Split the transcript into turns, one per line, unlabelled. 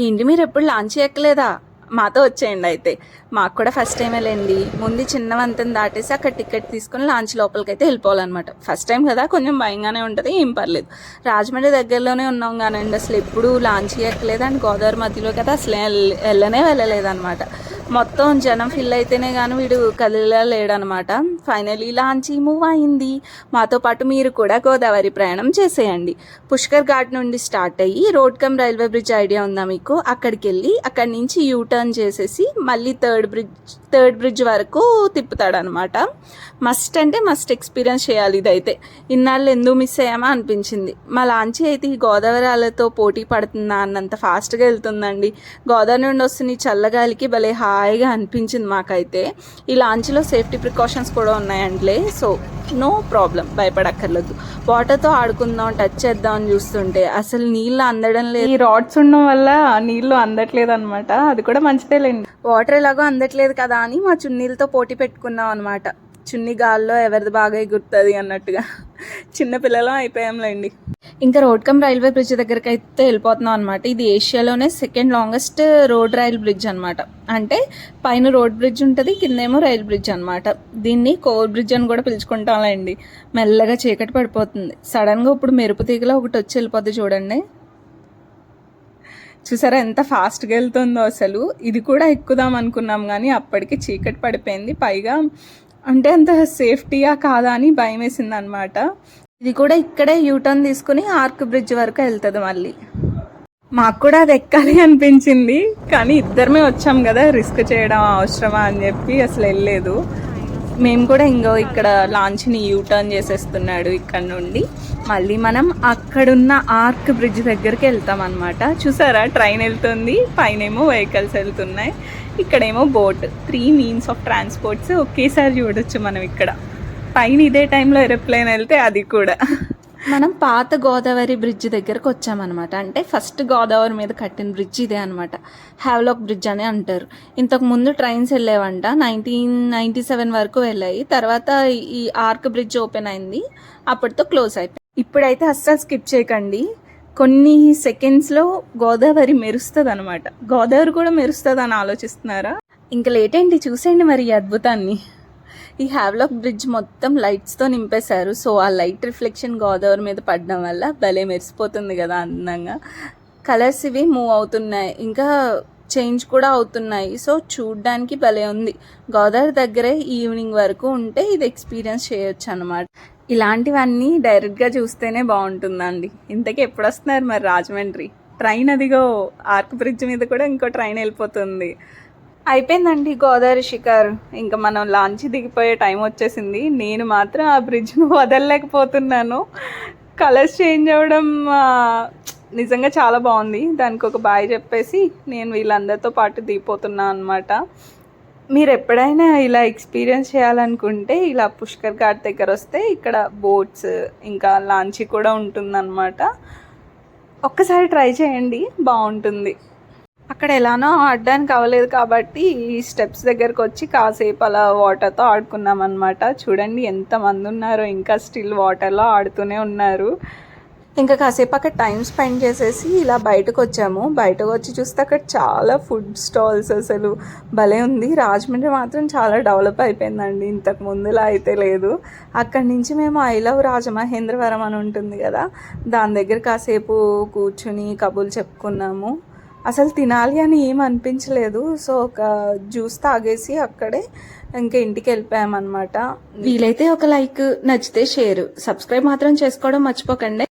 ఏంటి మీరు ఎప్పుడు లాంచ్ ఎక్కలేదా? మాతో వచ్చేయండి అయితే. మాకు కూడా ఫస్ట్ టైమే లేండి. ముందు చిన్న వంతెన దాటేసి అక్కడ టికెట్ తీసుకుని లాంచ్ లోపలికి అయితే వెళ్ళిపోవాలన్నమాట. ఫస్ట్ టైం కదా, కొంచెం భయంగానే ఉంటుంది, ఏం పర్లేదు. రాజమండ్రి దగ్గరలోనే ఉన్నాం కానండి, అసలు ఎప్పుడు లాంచ్ ఎక్కలేదు. అండ్ గోదావరి మధ్యలో కదా, అసలు వెళ్ళలేదన్నమాట. మొత్తం జనం ఫిల్ అయితేనే కానీ వీడు కదిలేడనమాట. ఫైనలీ లాంచీ మూవ్ అయింది. మాతో పాటు మీరు కూడా గోదావరి ప్రయాణం చేసేయండి. పుష్కర్ ఘాట్ నుండి స్టార్ట్ అయ్యి road come railway bridge idea ఉందా మీకు? అక్కడికి వెళ్ళి అక్కడి నుంచి యూటర్న్ చేసేసి మళ్ళీ థర్డ్ బ్రిడ్జ్ వరకు తిప్పుతాడనమాట. మస్ట్ అంటే మస్ట్ ఎక్స్పీరియన్స్ చేయాలి ఇదైతే. ఇన్నాళ్ళు ఎందుకు మిస్ అయ్యామా అనిపించింది. మా లాంచీ అయితే ఈ గోదావరి అలతో పోటీ పడుతుందా అన్నంత ఫాస్ట్గా వెళ్తుందండి. గోదావరి నుండి వస్తున్న చల్లగాలికి భలే హాయిగా అనిపించింది మాకైతే. ఈ లాంచ్లో సేఫ్టీ ప్రికాషన్స్ కూడా ఉన్నాయండి, సో నో ప్రాబ్లం, భయపడక్కర్లేదు. వాటర్తో ఆడుకుందాం, టచ్ చేద్దాం అని చూస్తుంటే అసలు నీళ్ళు అందడం లేదు.
ఈ రాడ్స్ ఉండడం వల్ల నీళ్లు అందట్లేదు అనమాట. అది కూడా మంచిదేలేండి.
వాటర్ ఎలాగో అందట్లేదు కదా అని మా చున్నీలతో పోటీ పెట్టుకున్నాం అనమాట. చున్నీ గాల్లో ఎవరిది బాగా ఎగురుతుంది అన్నట్టుగా చిన్నపిల్లలం అయిపోయాంలేండి. ఇంకా రోడ్ కమ్ రైల్వే బ్రిడ్జ్ దగ్గరికి అయితే వెళ్ళిపోతున్నాం అనమాట. ఇది ఏషియాలోనే second longest road rail bridge అనమాట. అంటే పైన రోడ్ బ్రిడ్జ్ ఉంటుంది, కిందేమో రైల్ బ్రిడ్జ్ అనమాట. దీన్ని కోర్ బ్రిడ్జ్ అని కూడా పిలుచుకుంటాంలేండి. మెల్లగా చీకటి పడిపోతుంది. సడన్గా ఇప్పుడు మెరుపు తీగలో ఒకటి వచ్చి వెళ్ళిపోద్ది చూడండి. చూసారా ఎంత ఫాస్ట్గా వెళ్తుందో అసలు. ఇది కూడా ఎక్కుదాం అనుకున్నాం కానీ అప్పటికి చీకటి పడిపోయింది. పైగా అంటే అంత సేఫ్టీయా కాదా అని భయం వేసింది అనమాట. ఇది కూడా ఇక్కడే యూటర్న్ తీసుకుని ఆర్క్ బ్రిడ్జ్ వరకు వెళ్తుంది మళ్ళీ. మాకు కూడా అది ఎక్కాలి అనిపించింది, కానీ ఇద్దరమే వచ్చాం కదా, రిస్క్ చేయడం అవసరమా అని చెప్పి అసలు వెళ్ళలేదు. మేము కూడా ఇక్కడ లాంచ్ని యూటర్న్ చేసేస్తున్నాడు ఇక్కడ నుండి. మళ్ళీ మనం అక్కడున్న ఆర్క్ బ్రిడ్జ్ దగ్గరికి వెళ్తాం అనమాట. చూసారా ట్రైన్ వెళ్తుంది, పైనేమో వెహికల్స్ వెళ్తున్నాయి, ఇక్కడేమో బోట్. 3 మీన్స్ ఆఫ్ ట్రాన్స్పోర్ట్స్ ఒకేసారి చూడొచ్చు మనం ఇక్కడ. పైన ఇదే టైంలో ఏరోప్లేన్ వెళ్తే అది కూడా. మనం పాత గోదావరి బ్రిడ్జ్ దగ్గరకు వచ్చామన్నమాట. అంటే ఫస్ట్ గోదావరి మీద కట్టిన బ్రిడ్జ్ ఇదే అనమాట. హ్యావ్లాక్ బ్రిడ్జ్ అని అంటారు. ఇంతకు ముందు ట్రైన్స్ వెళ్ళేవంట, 1997 వరకు వెళ్ళాయి. తర్వాత ఈ ఆర్క్ బ్రిడ్జ్ ఓపెన్ అయింది, అప్పటితో క్లోజ్ అయిపోయింది. ఇప్పుడైతే అస్సలు స్కిప్ చేయకండి. కొన్ని సెకండ్స్లో గోదావరి మెరుస్తుంది అనమాట. గోదావరి కూడా మెరుస్తుంది అని ఆలోచిస్తున్నారా? ఇంకా లేట్ ఏంటి, చూసేయండి మరి ఈ అద్భుతాన్ని. ఈ హ్యావ్లాక్ బ్రిడ్జ్ మొత్తం లైట్స్తో నింపేశారు. సో ఆ లైట్ రిఫ్లెక్షన్ గోదావరి మీద పడడం వల్ల భలే మెరిసిపోతుంది కదా అందంగా. కలర్స్ ఇవి మూవ్ అవుతున్నాయి, ఇంకా చేంజ్ కూడా అవుతున్నాయి. సో చూడ్డానికి భలే ఉంది. గోదావరి దగ్గరే ఈవినింగ్ వరకు ఉంటే ఇది ఎక్స్పీరియన్స్ చేయొచ్చు అనమాట. ఇలాంటివన్నీ డైరెక్ట్గా చూస్తేనే బాగుంటుందండి. ఇంతకీ ఎప్పుడు వస్తున్నారు మరి రాజమండ్రి? ట్రైన్ అదిగో ఆర్క్ బ్రిడ్జ్ మీద కూడా ఇంకో ట్రైన్ వెళ్ళిపోతుంది. అయిపోయిందండి గోదావరి షికారు. ఇంకా మనం లాంచ్ దిగిపోయే టైం వచ్చేసింది. నేను మాత్రం ఆ బ్రిడ్జ్ను వదలలేకపోతున్నాను. కలర్స్ చేంజ్ అవ్వడం నిజంగా చాలా బాగుంది. దానికి ఒక బాయ్ చెప్పేసి నేను వీళ్ళందరితో పాటు దిగిపోతున్నాను అనమాట. మీరు ఎప్పుడైనా ఇలా ఎక్స్పీరియన్స్ చేయాలనుకుంటే ఇలా పుష్కర్ ఘాట్ దగ్గర వస్తే ఇక్కడ బోట్స్ ఇంకా లాంచ్ కూడా ఉంటుందన్నమాట. ఒక్కసారి ట్రై చేయండి, బాగుంటుంది. అక్కడ ఎలానో ఆడడానికి అవ్వలేదు కాబట్టి ఈ స్టెప్స్ దగ్గరకు వచ్చి కాసేపు అలా వాటర్తో ఆడుకున్నాం అనమాట. చూడండి ఎంతమంది ఉన్నారో, ఇంకా స్టిల్ వాటర్లో ఆడుతూనే ఉన్నారు. ఇంకా కాసేపు అక్కడ టైం స్పెండ్ చేసేసి ఇలా బయటకు వచ్చాము. బయటకు వచ్చి చూస్తే అక్కడ చాలా ఫుడ్ స్టాల్స్, అసలు భలే ఉంది. రాజమండ్రి మాత్రం చాలా డెవలప్ అయిపోయిందండి, ఇంతకు ముందులా అయితే లేదు. అక్కడి నుంచి మేము ఐ లవ్ రాజమహేంద్రవరం అని ఉంటుంది కదా, దాని దగ్గర కాసేపు కూర్చుని కబుర్లు చెప్పుకున్నాము. అసలు తినాలి అని ఏం అనిపించలేదు. సో ఒక జ్యూస్ తాగేసి అక్కడే ఇంకా ఇంటికి వెళ్ళిపోయామన్నమాట. వీలైతే ఒక లైక్, నచ్చితే షేర్, సబ్స్క్రైబ్ మాత్రం చేసుకోవడం మర్చిపోకండి.